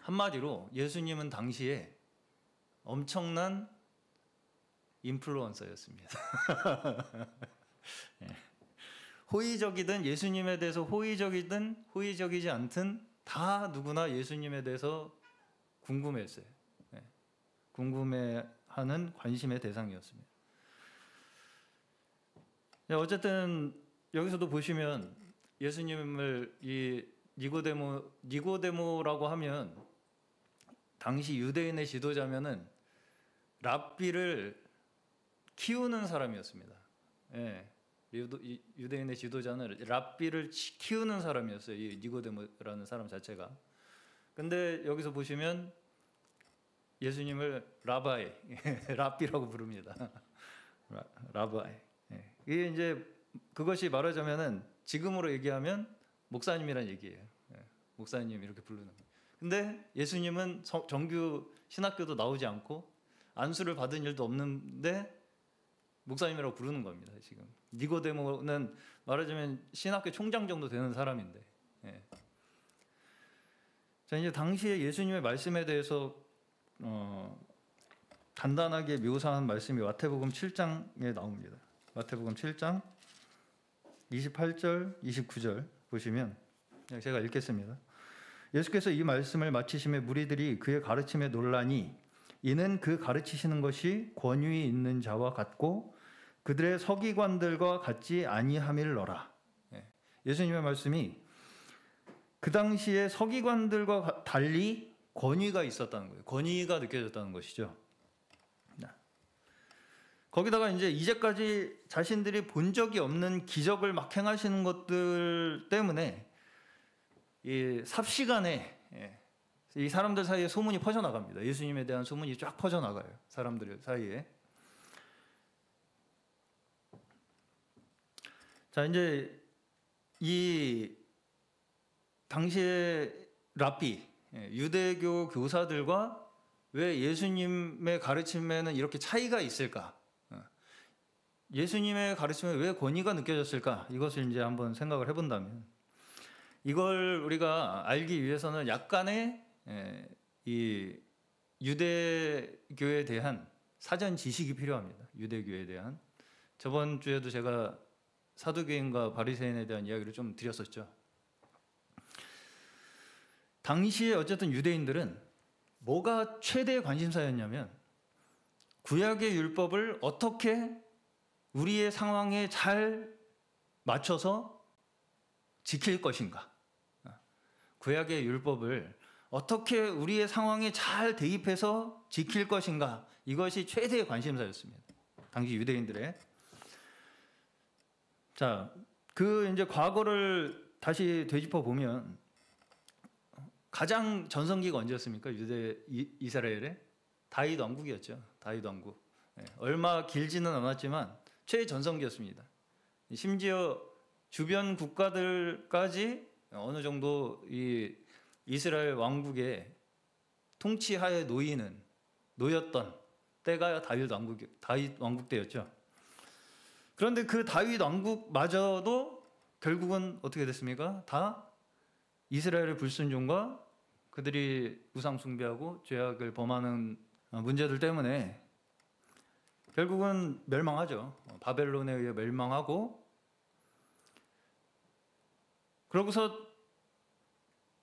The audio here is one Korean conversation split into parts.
한마디로 예수님은 당시에 엄청난 인플루언서였습니다. 예. 호의적이든 예수님에 대해서 호의적이든 호의적이지 않든 다 누구나 예수님에 대해서 궁금했어요. 예. 궁금해하는 관심의 대상이었습니다. 어쨌든 여기서도 보시면 예수님을 이 니고데모라고 하면 당시 유대인의 지도자면은 랍비를 키우는 사람이었습니다. 예. 유대인의 지도자는 랍비를 키우는 사람이었어요. 이 니고데모라는 사람 자체가. 근데 여기서 보시면 예수님을 라바이, 랍비라고 부릅니다. 라바이. 예. 이게 이제 그것이 말하자면은 지금으로 얘기하면 목사님이란 얘기예요. 예. 목사님 이렇게 부르는 거예요. 근데 예수님은 정규 신학교도 나오지 않고 안수를 받은 일도 없는데 목사님이라고 부르는 겁니다. 지금 니고데모는 말하자면 신학교 총장 정도 되는 사람인데. 예. 자, 이제 당시에 예수님의 말씀에 대해서 간단하게 묘사한 말씀이 마태복음 7장에 나옵니다. 마태복음 7장 28절, 29절 보시면 제가 읽겠습니다. 예수께서 이 말씀을 마치심에 무리들이 그의 가르침에 놀라니 이는 그 가르치시는 것이 권위 있는 자와 같고 그들의 서기관들과 같지 아니함일러라. 예수님의 말씀이 그 당시에 서기관들과 달리 권위가 있었다는 거예요. 권위가 느껴졌다는 것이죠. 거기다가 이제까지 자신들이 본 적이 없는 기적을 막 행하시는 것들 때문에 이 삽시간에 이 사람들 사이에 소문이 퍼져나갑니다. 예수님에 대한 소문이 쫙 퍼져나가요. 사람들 사이에. 자, 이제 이 당시에 랍비, 유대교 교사들과 왜 예수님의 가르침에는 이렇게 차이가 있을까? 예수님의 가르침에 왜 권위가 느껴졌을까? 이것을 이제 한번 생각을 해본다면 이걸 우리가 알기 위해서는 약간의 이 유대교에 대한 사전 지식이 필요합니다. 유대교에 대한. 저번 주에도 제가 사두개인과 바리새인에 대한 이야기를 좀 드렸었죠. 당시에 어쨌든 유대인들은 뭐가 최대의 관심사였냐면 구약의 율법을 어떻게 우리의 상황에 잘 맞춰서 지킬 것인가. 구약의 율법을 어떻게 우리의 상황에 잘 대입해서 지킬 것인가. 이것이 최대의 관심사였습니다. 당시 유대인들의. 자, 이제 과거를 다시 되짚어 보면 가장 전성기가 언제였습니까? 이스라엘의 다윗 왕국이었죠. 다윗 왕국. 얼마 길지는 않았지만 최전성기였습니다. 심지어 주변 국가들까지 어느 정도 이 이스라엘 왕국의 통치하에 놓였던 때가 다윗 왕국 때였죠. 그런데 그 다윗 왕국마저도 결국은 어떻게 됐습니까? 다 이스라엘의 불순종과 그들이 우상 숭배하고 죄악을 범하는 문제들 때문에 결국은 멸망하죠. 바벨론에 의해 멸망하고 그러고서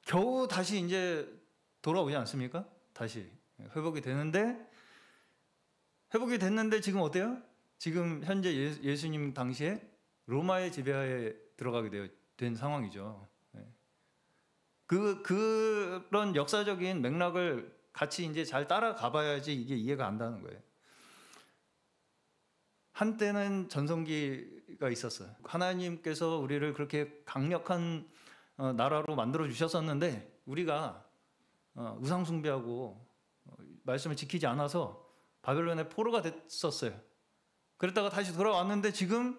겨우 다시 이제 돌아오지 않습니까? 다시 회복이 됐는데 지금 어때요? 지금 현재 예수님 당시에 로마의 지배하에 들어가게 된 상황이죠. 그런 역사적인 맥락을 같이 이제 잘 따라가 봐야지 이게 이해가 안 되는 거예요. 한때는 전성기가 있었어요. 하나님께서 우리를 그렇게 강력한 나라로 만들어 주셨었는데 우리가 우상 숭배하고 말씀을 지키지 않아서 바벨론의 포로가 됐었어요. 그랬다가 다시 돌아왔는데도 지금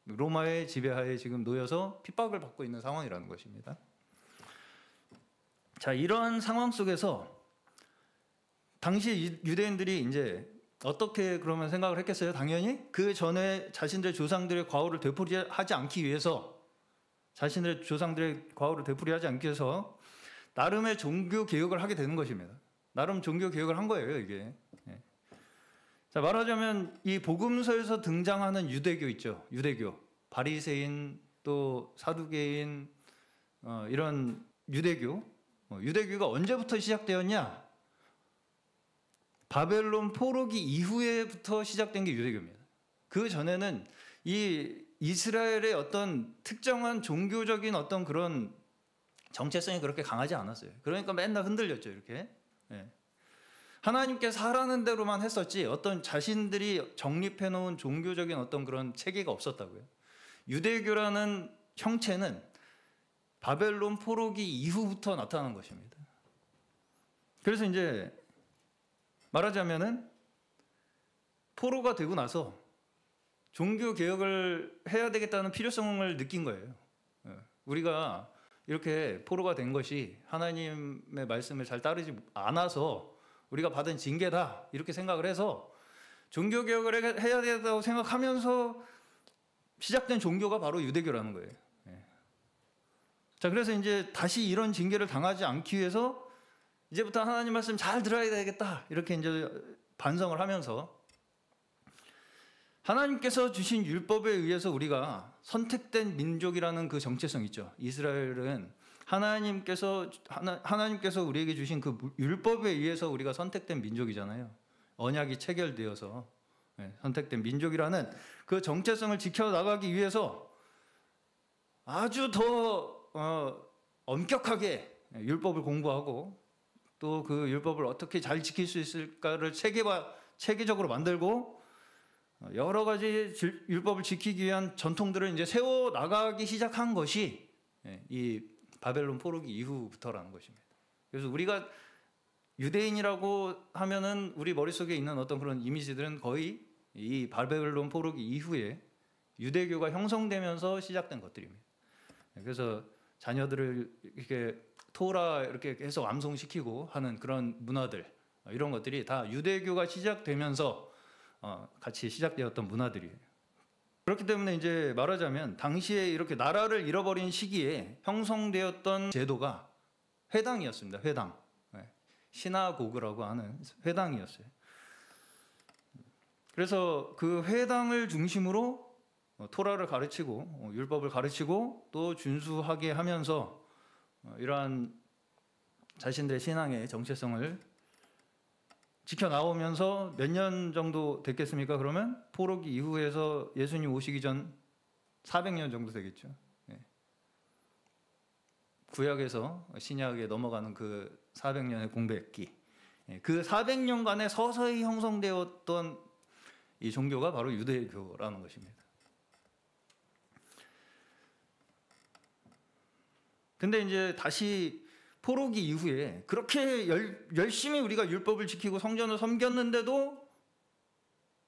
로마의 지배하에 지금 놓여서 핍박을 받고 있는 상황이라는 것입니다. 자, 이러한 상황 속에서 당시 유대인들이 이제 어떻게 그러면 생각을 했겠어요? 당연히 그 전에 자신들의 조상들의 과오를 되풀이하지 않기 위해서 나름의 종교 개혁을 하게 되는 것입니다. 나름 종교 개혁을 한 거예요, 이게. 예. 자, 말하자면 이 복음서에서 등장하는 유대교 있죠. 유대교, 바리새인 또 사두개인 이런 유대교. 유대교가 언제부터 시작되었냐? 바벨론 포로기 이후에부터 시작된 게 유대교입니다. 그 전에는 이 이스라엘의 어떤 특정한 종교적인 어떤 그런 정체성이 그렇게 강하지 않았어요. 그러니까 맨날 흔들렸죠, 이렇게. 예. 하나님께서 하라는 대로만 했었지 어떤 자신들이 정립해 놓은 종교적인 어떤 그런 체계가 없었다고요. 유대교라는 형체는 바벨론 포로기 이후부터 나타난 것입니다. 그래서 이제 말하자면은 포로가 되고 나서 종교 개혁을 해야 되겠다는 필요성을 느낀 거예요. 우리가 이렇게 포로가 된 것이 하나님의 말씀을 잘 따르지 않아서 우리가 받은 징계다 이렇게 생각을 해서 종교 개혁을 해야 된다고 생각하면서 시작된 종교가 바로 유대교라는 거예요. 자, 그래서 이제 다시 이런 징계를 당하지 않기 위해서 이제부터 하나님 말씀 잘 들어야 되겠다 이렇게 이제 반성을 하면서 하나님께서 주신 율법에 의해서 우리가 선택된 민족이라는 그 정체성 있죠. 이스라엘은 하나님께서 우리에게 주신 그 율법에 의해서 우리가 선택된 민족이잖아요. 언약이 체결되어서 선택된 민족이라는 그 정체성을 지켜나가기 위해서 아주 더 엄격하게 율법을 공부하고 또 그 율법을 어떻게 잘 지킬 수 있을까를 체계적으로 만들고 여러 가지 율법을 지키기 위한 전통들을 이제 세워 나가기 시작한 것이 이 바벨론 포로기 이후부터라는 것입니다. 그래서 우리가 유대인이라고 하면은 우리 머릿속에 있는 어떤 그런 이미지들은 거의 이 바벨론 포로기 이후에 유대교가 형성되면서 시작된 것들입니다. 그래서 자녀들을 이렇게 토라 이렇게 해서 암송시키고 하는 그런 문화들 이런 것들이 다 유대교가 시작되면서 같이 시작되었던 문화들이에요. 그렇기 때문에 이제 말하자면 당시에 이렇게 나라를 잃어버린 시기에 형성되었던 제도가 회당이었습니다. 회당. 시나고그라고 하는 회당이었어요. 그래서 그 회당을 중심으로 토라를 가르치고 율법을 가르치고 또 준수하게 하면서 이러한 자신들의 신앙의 정체성을 지켜나오면서 몇 년 정도 됐겠습니까? 그러면 포로기 이후에서 예수님 오시기 전 400년 정도 되겠죠. 구약에서 신약에 넘어가는 그 400년의 공백기, 그 400년간에 서서히 형성되었던 이 종교가 바로 유대교라는 것입니다. 근데 이제 다시 포로기 이후에 그렇게 열심히 우리가 율법을 지키고 성전을 섬겼는데도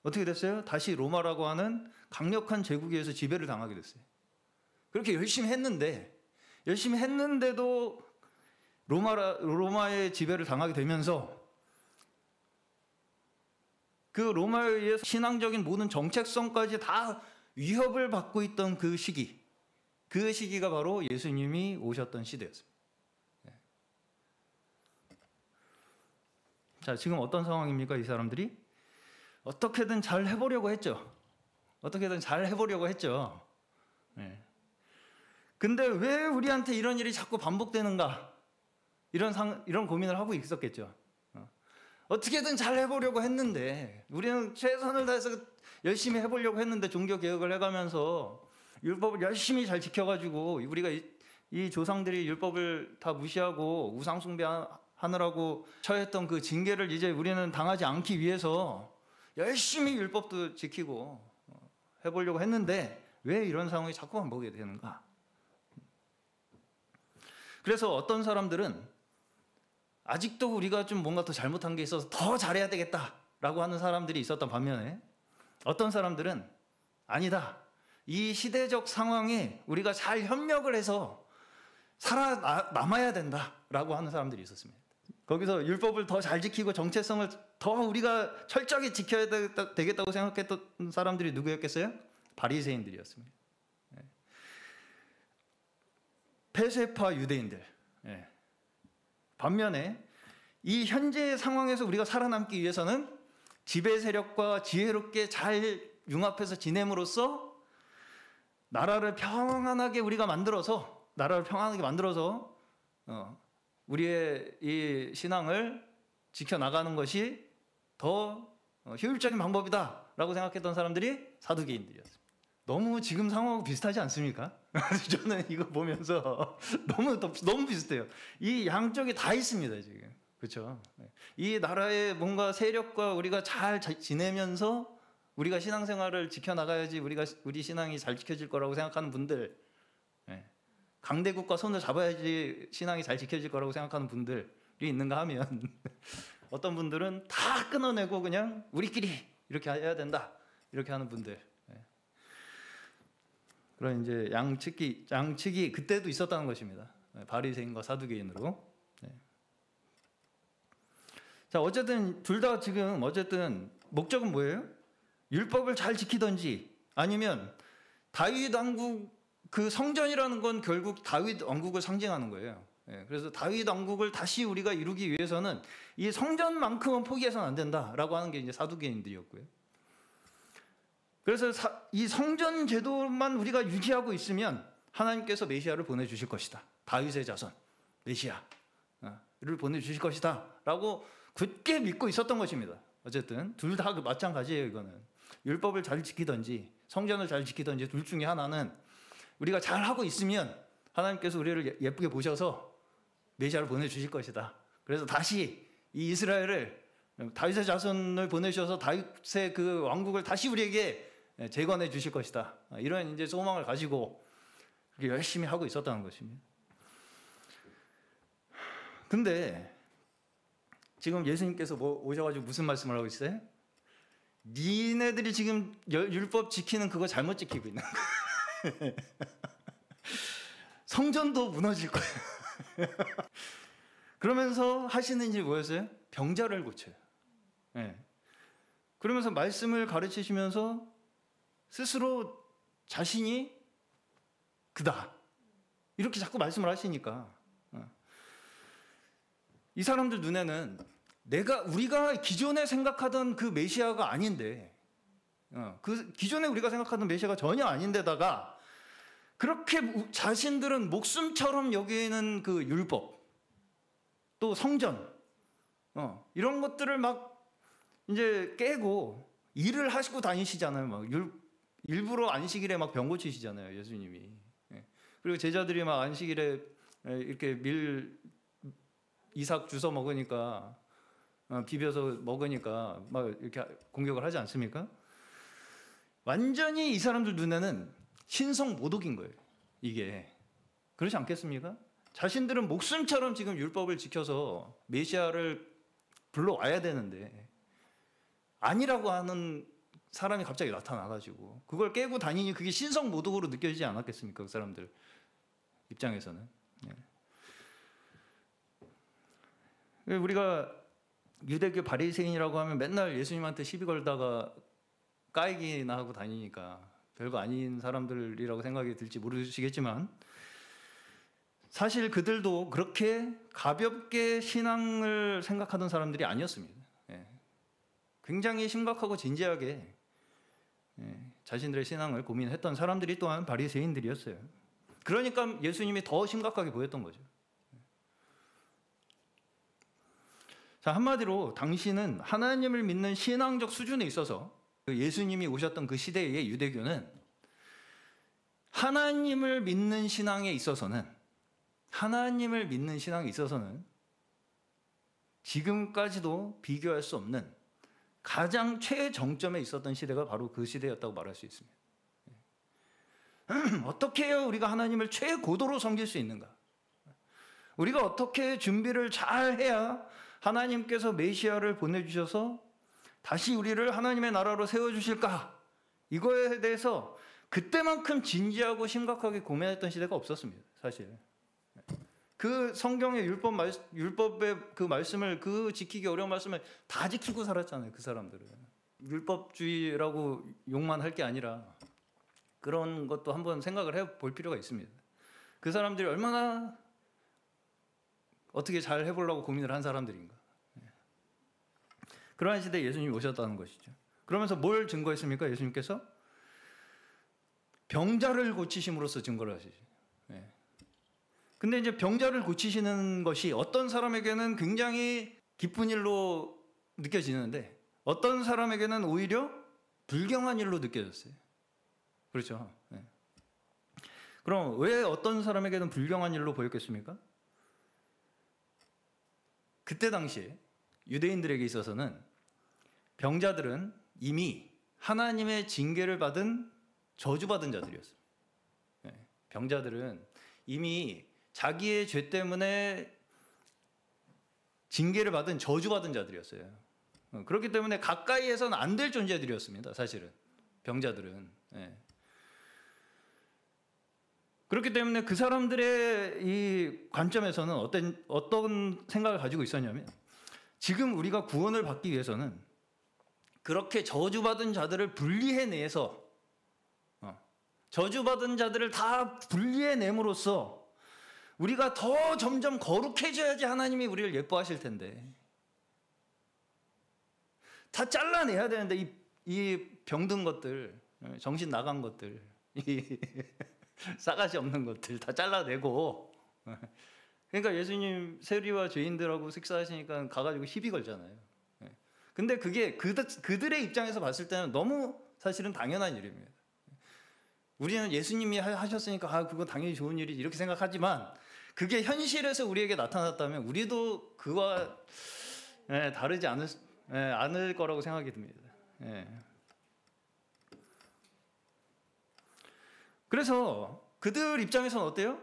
어떻게 됐어요? 다시 로마라고 하는 강력한 제국에 의해서 지배를 당하게 됐어요. 그렇게 열심히 했는데도 로마의 지배를 당하게 되면서 그 로마에 의해서 신앙적인 모든 정체성까지 다 위협을 받고 있던 그 시기가 바로 예수님이 오셨던 시대였습니다. 자, 지금 어떤 상황입니까? 이 사람들이 어떻게든 잘 해보려고 했죠. 근데 왜 우리한테 이런 일이 자꾸 반복되는가? 이런 고민을 하고 있었겠죠. 어떻게든 잘 해보려고 했는데 우리는 최선을 다해서 열심히 해보려고 했는데 종교 개혁을 해가면서 율법을 열심히 잘 지켜가지고 우리가 이 조상들이 율법을 다 무시하고 우상 숭배하느라고 처했던 그 징계를 이제 우리는 당하지 않기 위해서 열심히 율법도 지키고 해보려고 했는데 왜 이런 상황이 자꾸 반복이 되는가? 그래서 어떤 사람들은 아직도 우리가 좀 뭔가 더 잘못한 게 있어서 더 잘해야 되겠다라고 하는 사람들이 있었던 반면에 어떤 사람들은 아니다. 이 시대적 상황에 우리가 잘 협력을 해서 살아남아야 된다라고 하는 사람들이 있었습니다. 거기서 율법을 더 잘 지키고 정체성을 더 우리가 철저하게 지켜야 되겠다고 생각했던 사람들이 누구였겠어요? 바리새인들이었습니다. 폐쇄파 유대인들. 반면에 이 현재의 상황에서 우리가 살아남기 위해서는 지배 세력과 지혜롭게 잘 융합해서 지냄으로써 나라를 평안하게 만들어서 우리의 이 신앙을 지켜나가는 것이 더 효율적인 방법이다라고 생각했던 사람들이 사두개인들이었습니다. 너무 지금 상황하고 비슷하지 않습니까? 저는 이거 보면서 너무 비슷해요. 이 양쪽이 다 있습니다 지금. 그렇죠? 이 나라의 뭔가 세력과 우리가 잘 지내면서 우리가 신앙생활을 지켜나가야지 우리 신앙이 잘 지켜질 거라고 생각하는 분들, 강대국과 손을 잡아야지 신앙이 잘 지켜질 거라고 생각하는 분들이 있는가 하면 어떤 분들은 다 끊어내고 그냥 우리끼리 이렇게 해야 된다 이렇게 하는 분들. 그런 이제 양측이 그때도 있었다는 것입니다. 바리새인과 사두개인으로. 자, 어쨌든 둘 다 지금 어쨌든 목적은 뭐예요? 율법을 잘 지키든지 아니면 다윗 왕국 그 성전이라는 건 결국 다윗 왕국을 상징하는 거예요. 그래서 다윗 왕국을 다시 우리가 이루기 위해서는 이 성전만큼은 포기해서는 안 된다라고 하는 게 이제 사두개인들이었고요. 그래서 이 성전 제도만 우리가 유지하고 있으면 하나님께서 메시아를 보내주실 것이다. 다윗의 자손 메시아를 보내주실 것이다 라고 굳게 믿고 있었던 것입니다. 어쨌든 둘 다 마찬가지예요. 이거는 율법을 잘 지키든지 성전을 잘 지키든지 둘 중에 하나는 우리가 잘 하고 있으면 하나님께서 우리를 예쁘게 보셔서 메시아를 보내주실 것이다. 그래서 다시 이 이스라엘을 다윗의 자손을 보내셔서 다윗의 그 왕국을 다시 우리에게 재건해 주실 것이다. 이런 이제 소망을 가지고 열심히 하고 있었다는 것입니다. 근데 지금 예수님께서 오셔가지고 무슨 말씀을 하고 있어요? 니네들이 지금 율법 지키는 그거 잘못 지키고 있는 거야. 성전도 무너질 거야. 그러면서 하시는 일이 뭐였어요? 병자를 고쳐요. 그러면서 말씀을 가르치시면서 스스로 자신이 그다 이렇게 자꾸 말씀을 하시니까 이 사람들 눈에는 우리가 기존에 생각하던 그 메시아가 아닌데, 그 기존에 우리가 생각하던 메시아가 전혀 아닌데다가 그렇게 자신들은 목숨처럼 여기는 그 율법, 또 성전, 이런 것들을 막 이제 깨고 일을 하시고 다니시잖아요. 막 일부러 안식일에 막 병 고치시잖아요, 예수님이. 그리고 제자들이 막 안식일에 이렇게 이삭 주워 먹으니까 비벼서 먹으니까 막 이렇게 공격을 하지 않습니까? 완전히 이 사람들 눈에는 신성 모독인 거예요. 이게 그렇지 않겠습니까? 자신들은 목숨처럼 지금 율법을 지켜서 메시아를 불러와야 되는데 아니라고 하는 사람이 갑자기 나타나가지고 그걸 깨고 다니니 그게 신성 모독으로 느껴지지 않았겠습니까? 그 사람들 입장에서는. 우리가 유대교 바리새인이라고 하면 맨날 예수님한테 시비 걸다가 까이기나 하고 다니니까 별거 아닌 사람들이라고 생각이 들지 모르시겠지만 사실 그들도 그렇게 가볍게 신앙을 생각하던 사람들이 아니었습니다. 굉장히 심각하고 진지하게 자신들의 신앙을 고민했던 사람들이 또한 바리새인들이었어요. 그러니까 예수님이 더 심각하게 보였던 거죠. 자, 한마디로 당신은 하나님을 믿는 신앙적 수준에 있어서 예수님이 오셨던 그 시대의 유대교는 하나님을 믿는 신앙에 있어서는 지금까지도 비교할 수 없는 가장 최정점에 있었던 시대가 바로 그 시대였다고 말할 수 있습니다. 어떻게 해야 우리가 하나님을 최고도로 섬길 수 있는가? 우리가 어떻게 준비를 잘 해야 하나님께서 메시아를 보내주셔서 다시 우리를 하나님의 나라로 세워주실까? 이거에 대해서 그때만큼 진지하고 심각하게 고민했던 시대가 없었습니다. 사실. 그 성경의 율법의 그 말씀을, 그 지키기 어려운 말씀을 다 지키고 살았잖아요. 그 사람들은. 율법주의라고 욕만 할 게 아니라 그런 것도 한번 생각을 해볼 필요가 있습니다. 그 사람들이 얼마나 어떻게 잘 해보려고 고민을 한 사람들인가. 그러한 시대에 예수님이 오셨다는 것이죠. 그러면서 뭘 증거했습니까? 예수님께서 병자를 고치심으로써 증거를 하시죠. 근데 이제 병자를 고치시는 것이 어떤 사람에게는 굉장히 기쁜 일로 느껴지는데 어떤 사람에게는 오히려 불경한 일로 느껴졌어요. 그렇죠. 그럼 왜 어떤 사람에게는 불경한 일로 보였겠습니까? 그때 당시에 유대인들에게 있어서는 병자들은 이미 하나님의 징계를 받은 저주받은 자들이었어요. 병자들은 이미 자기의 죄 때문에 징계를 받은 저주받은 자들이었어요. 그렇기 때문에 가까이에서는 안 될 존재들이었습니다. 사실은 병자들은. 그렇기 때문에 그 사람들의 이 관점에서는 어떤 생각을 가지고 있었냐면 지금 우리가 구원을 받기 위해서는 그렇게 저주받은 자들을 분리해내서 저주받은 자들을 다 분리해냄으로써 우리가 더 점점 거룩해져야지 하나님이 우리를 예뻐하실 텐데 다 잘라내야 되는데 이 병든 것들, 정신 나간 것들, 이 싸가지 없는 것들 다 잘라내고 그러니까 예수님 세리와 죄인들하고 식사하시니까 가가지고 시비 걸잖아요. 근데 그게 그들의 입장에서 봤을 때는 너무 사실은 당연한 일입니다. 우리는 예수님이 하셨으니까 그거 당연히 좋은 일이지 이렇게 생각하지만 그게 현실에서 우리에게 나타났다면 우리도 그와 다르지 않을 거라고 생각이 듭니다. 그래서 그들 입장에서는 어때요?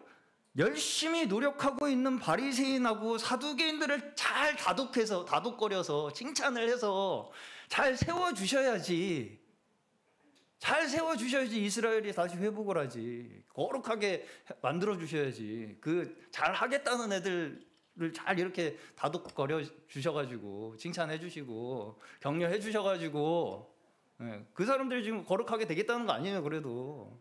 열심히 노력하고 있는 바리새인하고 사두개인들을 잘 다독거려서 칭찬을 해서 잘 세워주셔야지 이스라엘이 다시 회복을 하지. 거룩하게 만들어주셔야지. 잘 하겠다는 애들을 잘 이렇게 다독거려 주셔가지고 칭찬해 주시고 격려해 주셔가지고 그 사람들이 지금 거룩하게 되겠다는 거 아니에요. 그래도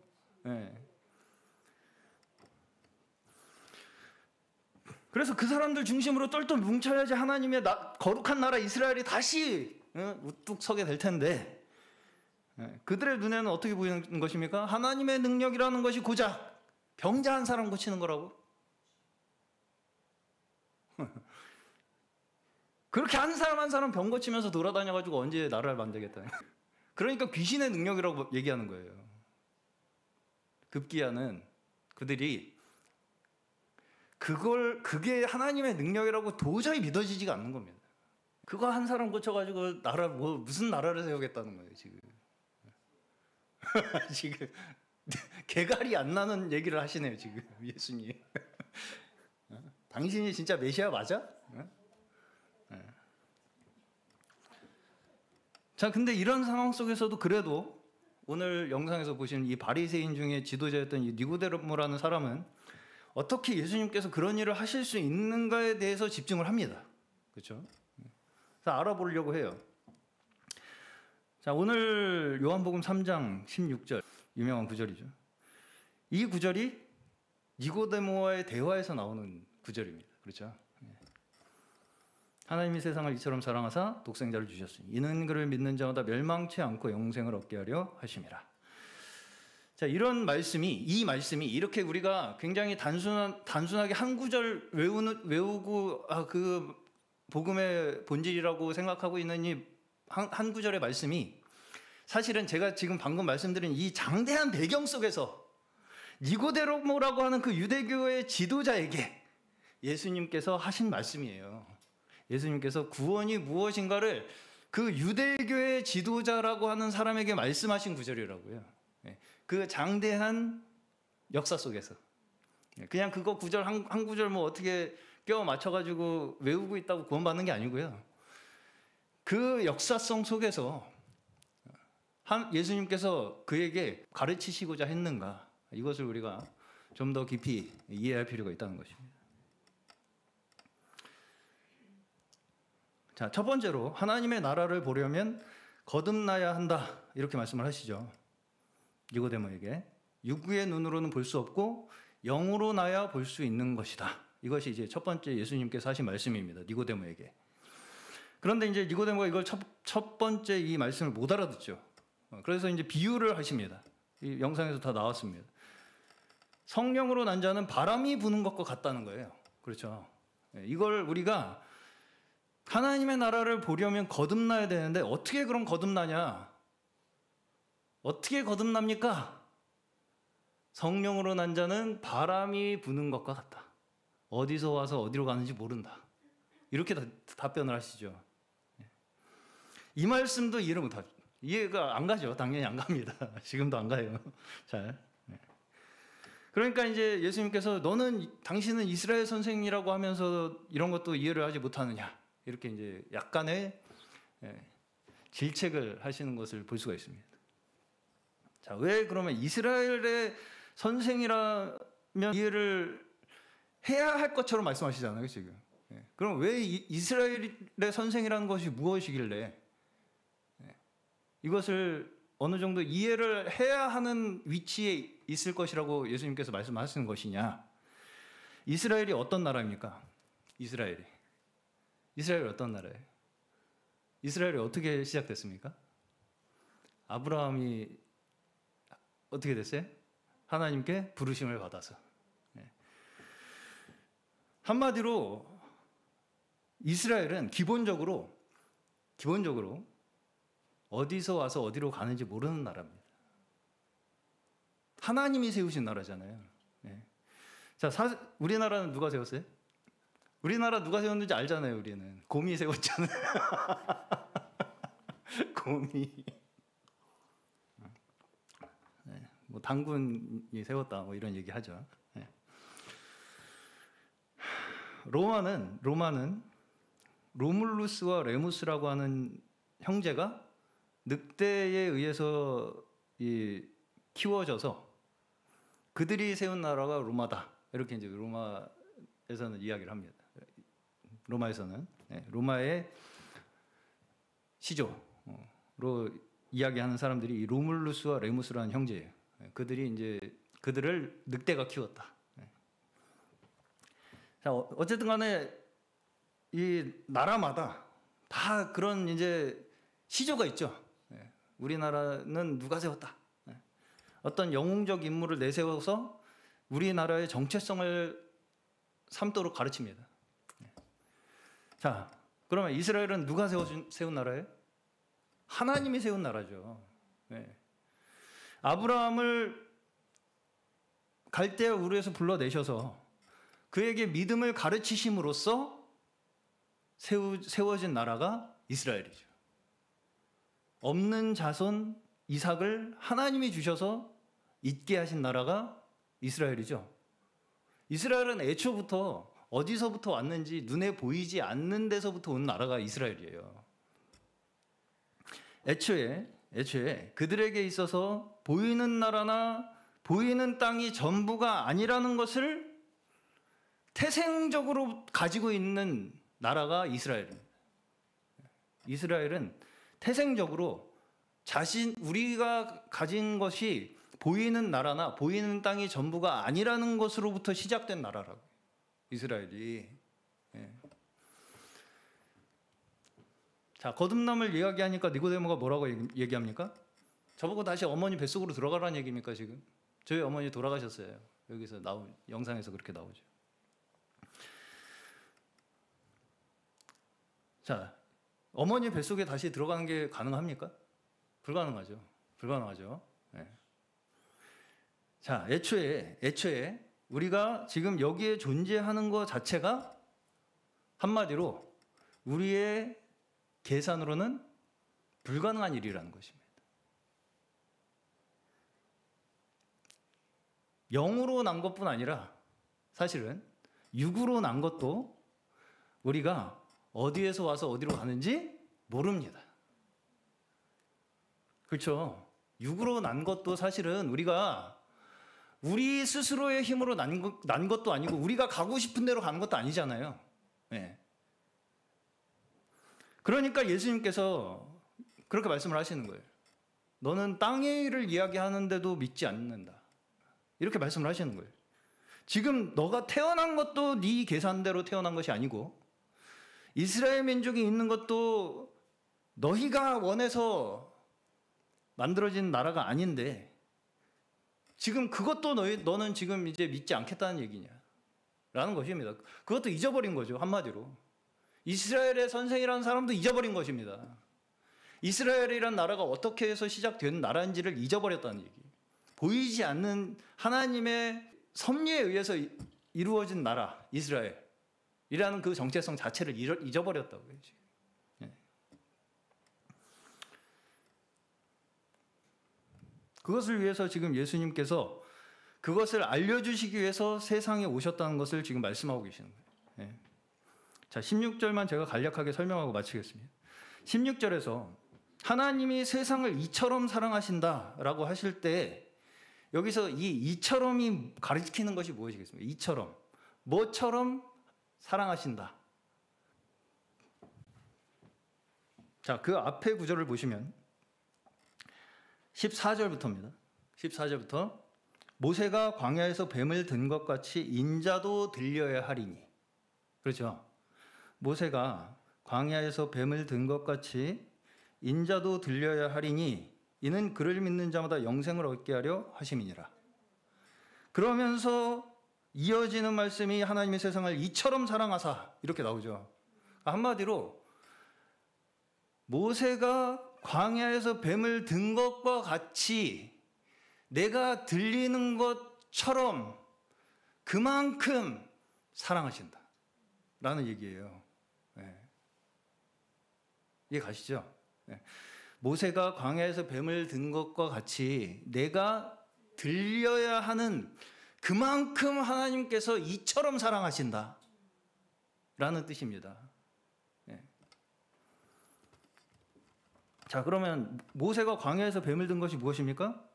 그래서 그 사람들 중심으로 똘똘 뭉쳐야지 하나님의 거룩한 나라 이스라엘이 다시 우뚝 서게 될 텐데 그들의 눈에는 어떻게 보이는 것입니까? 하나님의 능력이라는 것이 고작 병자 한 사람 고치는 거라고? 그렇게 한 사람 병 고치면서 돌아다녀가지고 언제 나라를 만들겠다. 그러니까 귀신의 능력이라고 얘기하는 거예요. 급기야는 그들이 그게 하나님의 능력이라고 도저히 믿어지지가 않는 겁니다. 그거 한 사람 고쳐가지고 무슨 나라를 세우겠다는 거예요, 지금. 지금 개갈이 안 나는 얘기를 하시네요, 지금 예수님. 당신이 진짜 메시아 맞아? 자, 근데 이런 상황 속에서도 그래도 오늘 영상에서 보시는 이 바리새인 중에 지도자였던 이 니고데모라는 사람은 어떻게 예수님께서 그런 일을 하실 수 있는가에 대해서 집중을 합니다. 그렇죠? 그래서 알아보려고 해요. 자, 오늘 요한복음 3장 16절 유명한 구절이죠. 이 구절이 니고데모와의 대화에서 나오는 구절입니다. 그렇죠? 하나님이 세상을 이처럼 사랑하사 독생자를 주셨으니 이는 그를 믿는 자마다 멸망치 않고 영생을 얻게 하려 하심이라. 자, 이 말씀이 이렇게 우리가 굉장히 단순하게 한 구절 외우고 그 복음의 본질이라고 생각하고 있는 이 한 구절의 말씀이 사실은 제가 지금 방금 말씀드린 이 장대한 배경 속에서 니고데모라고 하는 그 유대교의 지도자에게 예수님께서 하신 말씀이에요. 예수님께서 구원이 무엇인가를 그 유대교의 지도자라고 하는 사람에게 말씀하신 구절이라고요. 그 장대한 역사 속에서 그냥 그거 구절 한 구절 뭐 어떻게 껴 맞춰가지고 외우고 있다고 구원받는 게 아니고요. 그 역사성 속에서 예수님께서 그에게 가르치시고자 했는가, 이것을 우리가 좀 더 깊이 이해할 필요가 있다는 것입니다. 자, 첫 번째로 하나님의 나라를 보려면 거듭나야 한다, 이렇게 말씀을 하시죠. 니고데모에게 육의 눈으로는 볼 수 없고 영으로 나야 볼 수 있는 것이다, 이것이 이제 첫 번째 예수님께서 하신 말씀입니다. 니고데모에게. 그런데 이제 니고데모가 이걸 첫 번째 이 말씀을 못 알아듣죠. 그래서 이제 비유를 하십니다. 이 영상에서 다 나왔습니다. 성령으로 난 자는 바람이 부는 것과 같다는 거예요. 그렇죠. 이걸 우리가 하나님의 나라를 보려면 거듭나야 되는데 어떻게 그럼 거듭나냐? 어떻게 거듭납니까? 성령으로 난 자는 바람이 부는 것과 같다. 어디서 와서 어디로 가는지 모른다. 이렇게 답변을 하시죠. 이 말씀도 이해를 못하죠. 이해가 안 가죠. 당연히 안 갑니다. 지금도 안 가요. 잘. 그러니까 이제 예수님께서 당신은 이스라엘 선생이라고 하면서 이런 것도 이해를 하지 못하느냐. 이렇게 이제 약간의 질책을 하시는 것을 볼 수가 있습니다. 자, 왜 그러면 이스라엘의 선생이라면 이해를 해야 할 것처럼 말씀하시잖아요, 지금. 그럼 왜 이스라엘의 선생이라는 것이 무엇이길래 이것을 어느 정도 이해를 해야 하는 위치에 있을 것이라고 예수님께서 말씀하시는 것이냐? 이스라엘이 어떤 나라입니까? 이스라엘이 어떤 나라예요? 이스라엘이 어떻게 시작됐습니까? 아브라함이 어떻게 됐어요? 하나님께 부르심을 받아서. 한마디로 이스라엘은 기본적으로 어디서 와서 어디로 가는지 모르는 나라입니다. 하나님이 세우신 나라잖아요. 자, 우리나라는 누가 세웠어요? 우리나라 누가 세웠는지 알잖아요. 우리는 곰이 세웠잖아요. 곰이. 뭐 당군이 세웠다. 뭐 이런 얘기 하죠. 로마는 로물루스와 레무스라고 하는 형제가 늑대에 의해서 키워져서 그들이 세운 나라가 로마다. 이렇게 이제 로마에서는 이야기를 합니다. 로마에서는 로마의 시조로 이야기하는 사람들이 이 로물루스와 레무스라는 형제예요. 그들을 늑대가 키웠다. 자, 어쨌든 간에 이 나라마다 다 그런 이제 시조가 있죠. 우리나라는 누가 세웠다. 어떤 영웅적 인물을 내세워서 우리나라의 정체성을 삼도록 가르칩니다. 자, 그러면 이스라엘은 누가 세운 나라예요? 하나님이 세운 나라죠. 아브라함을 갈대아 우르에서 불러내셔서 그에게 믿음을 가르치심으로써 세워진 나라가 이스라엘이죠. 없는 자손 이삭을 하나님이 주셔서 있게 하신 나라가 이스라엘이죠. 이스라엘은 애초부터 어디서부터 왔는지 눈에 보이지 않는 데서부터 온 나라가 이스라엘이에요. 애초에 그들에게 있어서 보이는 나라나 보이는 땅이 전부가 아니라는 것을 태생적으로 가지고 있는 나라가 이스라엘입니다. 이스라엘은 태생적으로 우리가 가진 것이 보이는 나라나 보이는 땅이 전부가 아니라는 것으로부터 시작된 나라라고. 이스라엘이. 자, 거듭남을 이야기하니까 니고데모가 뭐라고 얘기합니까? 저보고 다시 어머니 뱃속으로 들어가라는 얘기입니까, 지금? 저희 어머니 돌아가셨어요. 여기서 영상에서 그렇게 나오죠. 자, 어머니 뱃속에 다시 들어가는 게 가능합니까? 불가능하죠. 자, 애초에 우리가 지금 여기에 존재하는 것 자체가 한마디로 우리의 계산으로는 불가능한 일이라는 것입니다. 영으로 난 것뿐 아니라 사실은 육으로 난 것도 우리가 어디에서 와서 어디로 가는지 모릅니다. 그렇죠? 육으로 난 것도 사실은 우리가 우리 스스로의 힘으로 난 것도 아니고 우리가 가고 싶은 대로 가는 것도 아니잖아요. 그러니까 예수님께서 그렇게 말씀을 하시는 거예요. 너는 땅의 일을 이야기하는데도 믿지 않는다. 이렇게 말씀을 하시는 거예요. 지금 너가 태어난 것도 네 계산대로 태어난 것이 아니고 이스라엘 민족이 있는 것도 너희가 원해서 만들어진 나라가 아닌데 지금 그것도 너는 지금 이제 믿지 않겠다는 얘기냐 라는 것입니다. 그것도 잊어버린 거죠. 한마디로 이스라엘의 선생이라는 사람도 잊어버린 것입니다. 이스라엘이란 나라가 어떻게 해서 시작된 나라인지를 잊어버렸다는 얘기. 보이지 않는 하나님의 섭리에 의해서 이루어진 나라 이스라엘이라는 그 정체성 자체를 잊어버렸다고요. 지금. 그것을 위해서 지금 예수님께서 그것을 알려주시기 위해서 세상에 오셨다는 것을 지금 말씀하고 계시는 거예요. 자, 16절만 제가 간략하게 설명하고 마치겠습니다. 16절에서 하나님이 세상을 이처럼 사랑하신다라고 하실 때 여기서 이 이처럼이 가리키는 것이 무엇이겠습니까? 이처럼. 뭐처럼 사랑하신다. 자, 그 앞에 구절을 보시면 14절부터입니다. 14절부터 모세가 광야에서 뱀을 든 것 같이 인자도 들려야 하리니. 그렇죠. 모세가 광야에서 뱀을 든 것 같이 인자도 들려야 하리니 이는 그를 믿는 자마다 영생을 얻게 하려 하심이니라. 그러면서 이어지는 말씀이 하나님의 세상을 이처럼 사랑하사 이렇게 나오죠. 한마디로 모세가 광야에서 뱀을 든 것과 같이 내가 들리는 것처럼 그만큼 사랑하신다 라는 얘기예요. 이해 가시죠? 모세가 광야에서 뱀을 든 것과 같이 내가 들려야 하는 그만큼 하나님께서 이처럼 사랑하신다 라는 뜻입니다. 자, 그러면 모세가 광야에서 뱀을 든 것이 무엇입니까?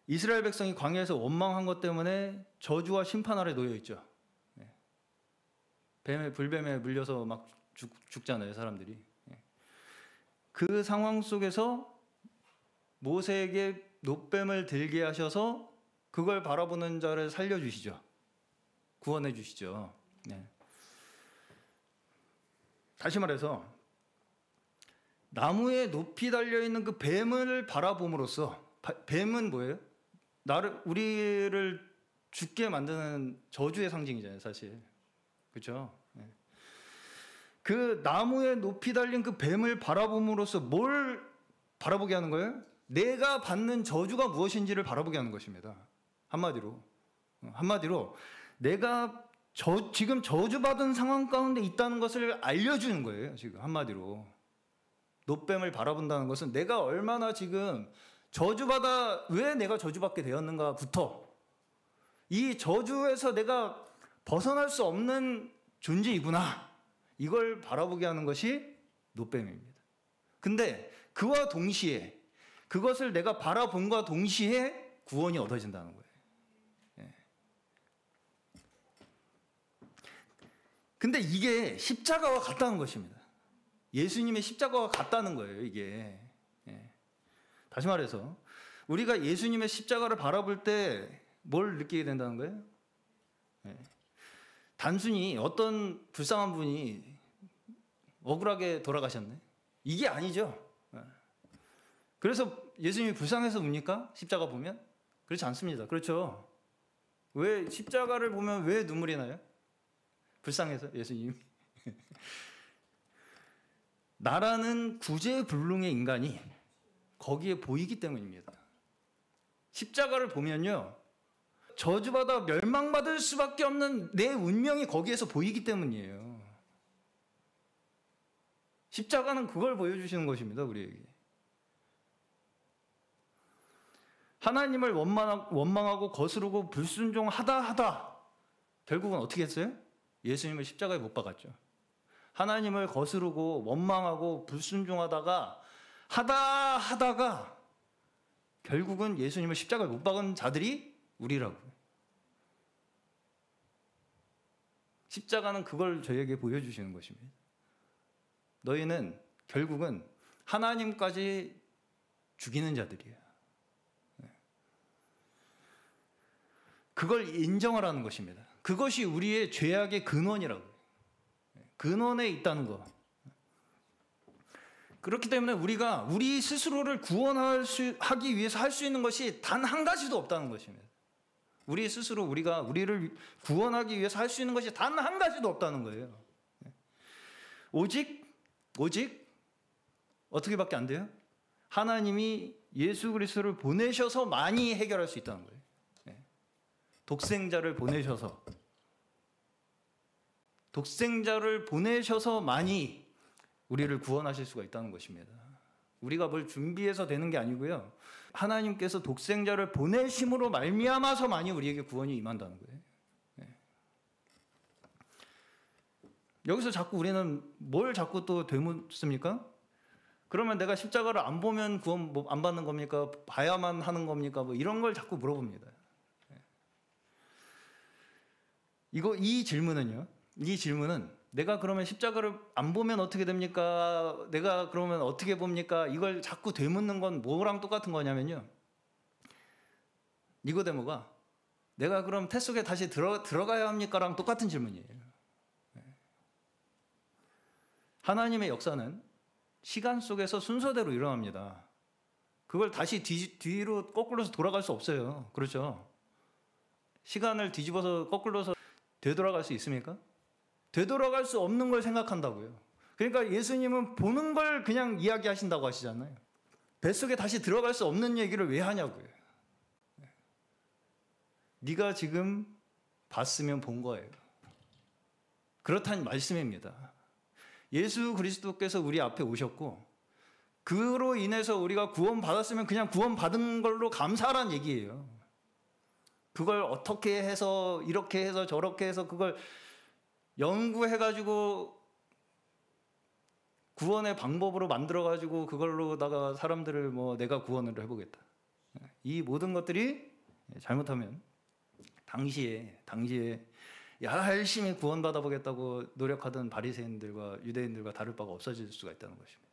이스라엘 백성이 광야에서 원망한 것 때문에 저주와 심판 아래 놓여 있죠. 불뱀에 물려서 막 죽잖아요, 사람들이. 그 상황 속에서 모세에게 놋뱀을 들게 하셔서 그걸 바라보는 자를 살려주시죠. 구원해 주시죠. 다시 말해서 나무에 높이 달려있는 그 뱀을 바라봄으로써, 뱀은 뭐예요? 우리를 죽게 만드는 저주의 상징이잖아요, 사실. 그렇죠? 그 나무에 높이 달린 그 뱀을 바라봄으로써 뭘 바라보게 하는 거예요? 내가 받는 저주가 무엇인지를 바라보게 하는 것입니다. 한마디로 내가 지금 저주받은 상황 가운데 있다는 것을 알려주는 거예요. 지금 한마디로 놋뱀을 바라본다는 것은 내가 얼마나 지금 왜 내가 저주받게 되었는가부터 이 저주에서 내가 벗어날 수 없는 존재이구나, 이걸 바라보게 하는 것이 놋뱀입니다. 근데 그와 동시에 그것을 내가 바라본과 동시에 구원이 얻어진다는 거예요. 근데 이게 십자가와 같다는 것입니다. 예수님의 십자가와 같다는 거예요, 이게. 다시 말해서 우리가 예수님의 십자가를 바라볼 때 뭘 느끼게 된다는 거예요? 단순히 어떤 불쌍한 분이 억울하게 돌아가셨네, 이게 아니죠. 그래서 예수님이 불쌍해서 웁니까? 십자가 보면? 그렇지 않습니다. 그렇죠? 왜 십자가를 보면 왜 눈물이 나요? 불쌍해서 예수님이. 나라는 구제불능의 인간이 거기에 보이기 때문입니다. 십자가를 보면요, 저주받아 멸망받을 수밖에 없는 내 운명이 거기에서 보이기 때문이에요. 십자가는 그걸 보여주시는 것입니다, 우리에게. 하나님을 원망하고 거스르고 불순종하다 결국은 어떻게 했어요? 예수님을 십자가에 못 박았죠. 하나님을 거스르고 원망하고 불순종하다가 하다가 결국은 예수님을 십자가에 못 박은 자들이 우리라고요. 십자가는 그걸 저희에게 보여주시는 것입니다. 너희는 결국은 하나님까지 죽이는 자들이에요. 그걸 인정하라는 것입니다. 그것이 우리의 죄악의 근원이라고. 근원에 있다는 거. 그렇기 때문에 우리가 우리 스스로를 구원하기 위해서 할 수 있는 것이 단 한 가지도 없다는 것입니다. 우리 스스로 우리를 구원하기 위해서 할 수 있는 것이 단 한 가지도 없다는 거예요. 오직 어떻게밖에 안 돼요? 하나님이 예수 그리스도를 보내셔서만이 해결할 수 있다는 거예요. 독생자를 보내셔서만이 우리를 구원하실 수가 있다는 것입니다. 우리가 뭘 준비해서 되는 게 아니고요. 하나님께서 독생자를 보내심으로 말미암아서만이 우리에게 구원이 임한다는 거예요. 여기서 자꾸 우리는 뭘 자꾸 또 되묻습니까? 그러면 내가 십자가를 안 보면 구원 안 받는 겁니까? 봐야만 하는 겁니까? 뭐 이런 걸 자꾸 물어봅니다. 이 질문은 내가 그러면 십자가를 안 보면 어떻게 됩니까? 내가 그러면 어떻게 봅니까? 이걸 자꾸 되묻는 건 뭐랑 똑같은 거냐면요. 니고데모가 내가 그럼 태 속에 다시 들어가야 합니까?랑 똑같은 질문이에요. 하나님의 역사는 시간 속에서 순서대로 일어납니다. 그걸 다시 뒤로 거꾸로서 돌아갈 수 없어요. 그렇죠? 시간을 뒤집어서 거꾸로서 되돌아갈 수 있습니까? 되돌아갈 수 없는 걸 생각한다고요. 그러니까 예수님은 보는 걸 그냥 이야기하신다고 하시잖아요. 뱃속에 다시 들어갈 수 없는 얘기를 왜 하냐고요. 네가 지금 봤으면 본 거예요. 그렇다는 말씀입니다. 예수 그리스도께서 우리 앞에 오셨고 그로 인해서 우리가 구원받았으면 그냥 구원받은 걸로 감사하라는 얘기예요. 그걸 어떻게 해서 이렇게 해서 저렇게 해서 그걸 연구해가지고 구원의 방법으로 만들어가지고 그걸로다가 사람들을 내가 구원을 해보겠다. 이 모든 것들이 잘못하면 당시에 열심히 구원받아 보겠다고 노력하던 바리새인들과 유대인들과 다를 바가 없어질 수가 있다는 것입니다.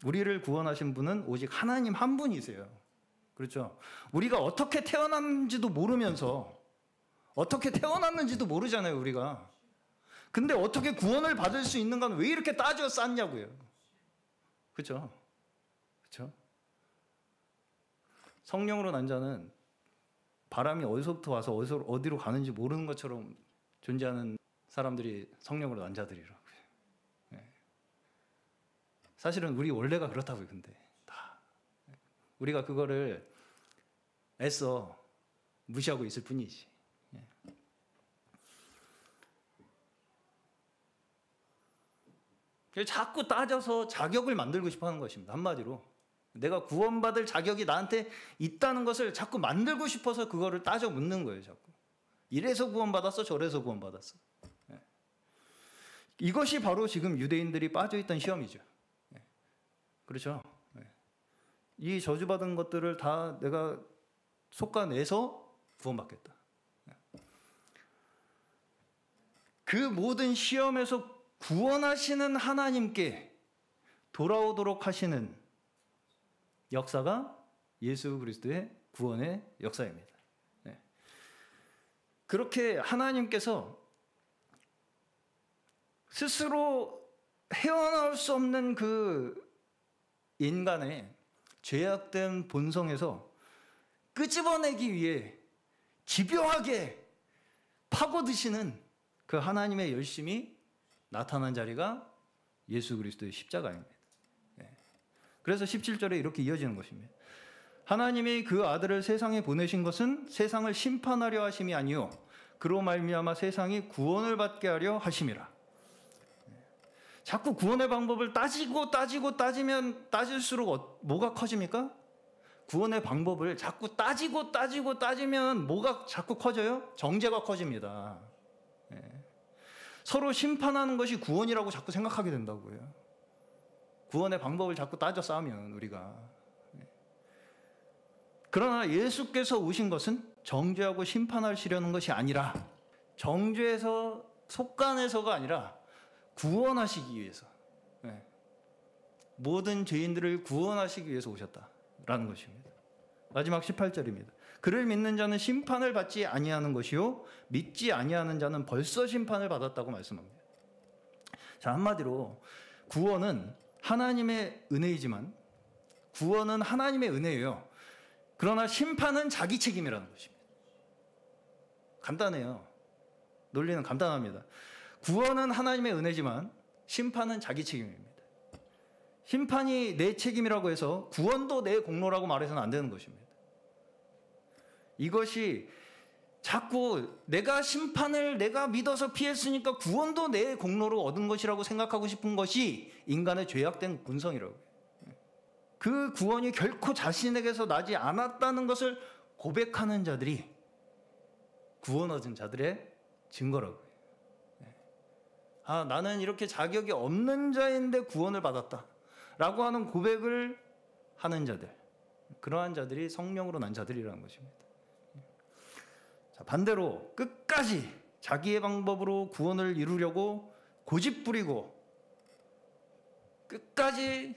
우리를 구원하신 분은 오직 하나님 한 분이세요. 그렇죠? 우리가 어떻게 태어났는지도 모르면서 어떻게 태어났는지도 모르잖아요, 우리가. 근데 어떻게 구원을 받을 수 있는 건 왜 이렇게 따져 쌓냐고요. 그렇죠? 그렇죠? 성령으로 난 자는 바람이 어디서부터 와서 어디로 가는지 모르는 것처럼 존재하는 사람들이 성령으로 난 자들이라고요. 사실은 우리 원래가 그렇다고요. 근데 다 우리가 그거를 애써 무시하고 있을 뿐이지. 자꾸 따져서 자격을 만들고 싶어 하는 것입니다. 한마디로 내가 구원받을 자격이 나한테 있다는 것을 자꾸 만들고 싶어서 그거를 따져 묻는 거예요. 자꾸 이래서 구원받았어, 저래서 구원받았어. 이것이 바로 지금 유대인들이 빠져있던 시험이죠. 그렇죠? 이 저주받은 것들을 다 내가 솎아내서 구원받겠다. 그 모든 시험에서 구원하시는 하나님께 돌아오도록 하시는 역사가 예수 그리스도의 구원의 역사입니다. 그렇게 하나님께서 스스로 헤어나올 수 없는 그 인간의 죄악된 본성에서 끄집어내기 위해 집요하게 파고드시는 그 하나님의 열심이 나타난 자리가 예수 그리스도의 십자가입니다. 그래서 17절에 이렇게 이어지는 것입니다. 하나님이 그 아들을 세상에 보내신 것은 세상을 심판하려 하심이 아니요 그로 말미암아 세상이 구원을 받게 하려 하심이라. 자꾸 구원의 방법을 따지면 따질수록 뭐가 커집니까? 구원의 방법을 자꾸 따지면 뭐가 자꾸 커져요? 정죄가 커집니다. 서로 심판하는 것이 구원이라고 자꾸 생각하게 된다고요. 구원의 방법을 자꾸 따져 싸우면 우리가. 그러나 예수께서 오신 것은 정죄하고 심판하시려는 것이 아니라 정죄에서 속간에서가 아니라 구원하시기 위해서 모든 죄인들을 구원하시기 위해서 오셨다라는 것입니다. 마지막 18절입니다. 그를 믿는 자는 심판을 받지 아니하는 것이요 믿지 아니하는 자는 벌써 심판을 받았다고 말씀합니다. 자, 한마디로 구원은 하나님의 은혜이지만 구원은 하나님의 은혜예요. 그러나 심판은 자기 책임이라는 것입니다. 간단해요. 논리는 간단합니다. 구원은 하나님의 은혜지만 심판은 자기 책임입니다. 심판이 내 책임이라고 해서 구원도 내 공로라고 말해서는 안 되는 것입니다. 이것이 자꾸 내가 심판을 내가 믿어서 피했으니까 구원도 내 공로로 얻은 것이라고 생각하고 싶은 것이 인간의 죄악된 본성이라고요. 그 구원이 결코 자신에게서 나지 않았다는 것을 고백하는 자들이 구원 얻은 자들의 증거라고요. 아, 나는 이렇게 자격이 없는 자인데 구원을 받았다 라고 하는 고백을 하는 자들, 그러한 자들이 성령으로 난 자들이라는 것입니다. 자, 반대로 끝까지 자기의 방법으로 구원을 이루려고 고집부리고 끝까지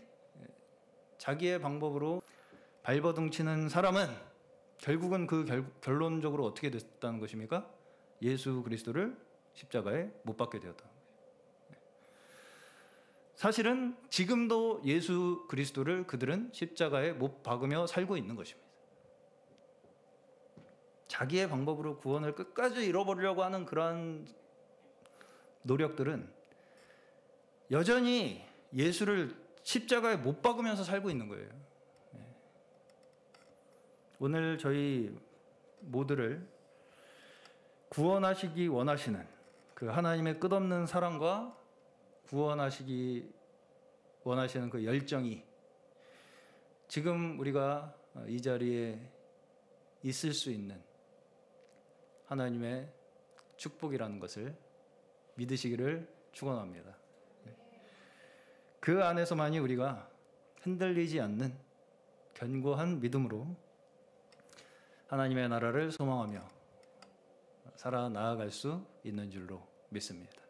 자기의 방법으로 발버둥 치는 사람은 결국은 그 결론적으로 어떻게 됐다는 것입니까? 예수 그리스도를 십자가에 못 박게 되었다는 거예요. 사실은 지금도 예수 그리스도를 그들은 십자가에 못 박으며 살고 있는 것입니다. 자기의 방법으로 구원을 끝까지 잃어버리려고 하는 그러한 노력들은 여전히 예수를 십자가에 못 박으면서 살고 있는 거예요. 오늘 저희 모두를 구원하시기 원하시는 그 하나님의 끝없는 사랑과 구원하시기 원하시는 그 열정이 지금 우리가 이 자리에 있을 수 있는 하나님의 축복이라는 것을 믿으시기를 축원합니다. 그 안에서만이 우리가 흔들리지 않는 견고한 믿음으로 하나님의 나라를 소망하며 살아 나아갈 수 있는 줄로 믿습니다.